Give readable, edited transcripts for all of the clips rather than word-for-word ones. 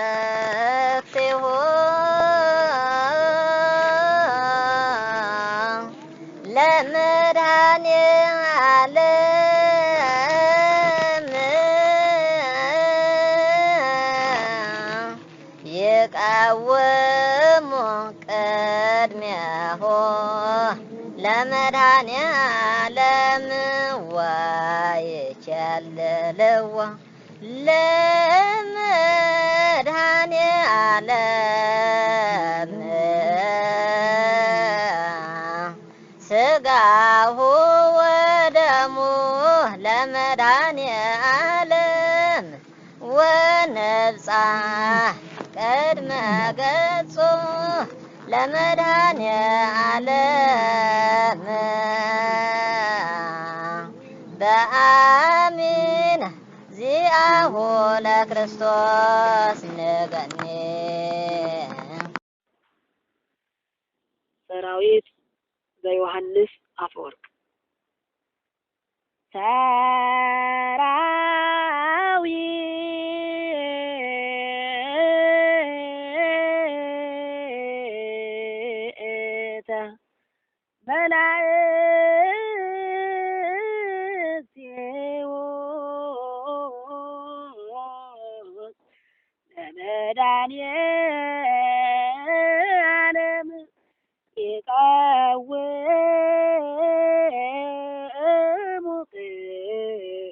መላእክቲሁ ለመድኃኔዓለም ይቃወሙ ቅድሜሁ ለመድኃኔዓለም ወይኬልልዎ ለመድኃኔዓለም ሥጋሁ ወደሙ ለመድኃኔዓለም ወነብጻ ቅድመ ገጹ ለመድኃኔዓለም በአሚን ዚአሁ ለክርስቶስ ንገኒ ሰራዊት ዘዮሐንስ አፈወርቅ ሰራዊት መላእክቲሁ ለመድኃኔዓለም ይቃወሙ ቅድሜሁ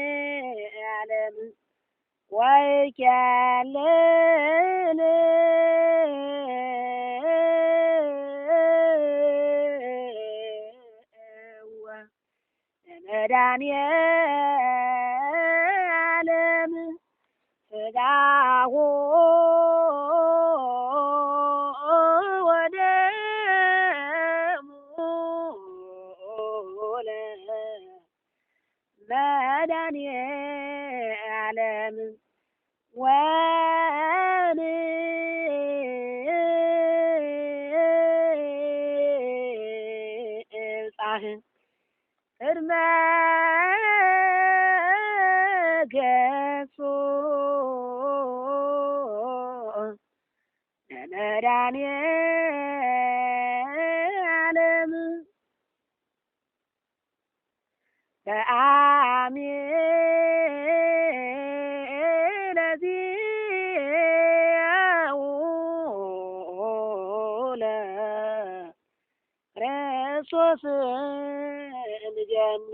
ለመድኃኔዓለም ወይኬልልዎ ለመድኃኔዓለም ሥጋሁ ወደሙ ለመድኃኔዓለም ወንብጻሕ ቅድመ ገጹ ለመድኃኔዓለም በአሚን ዚአሁ ለክርስቶስ ንገኒ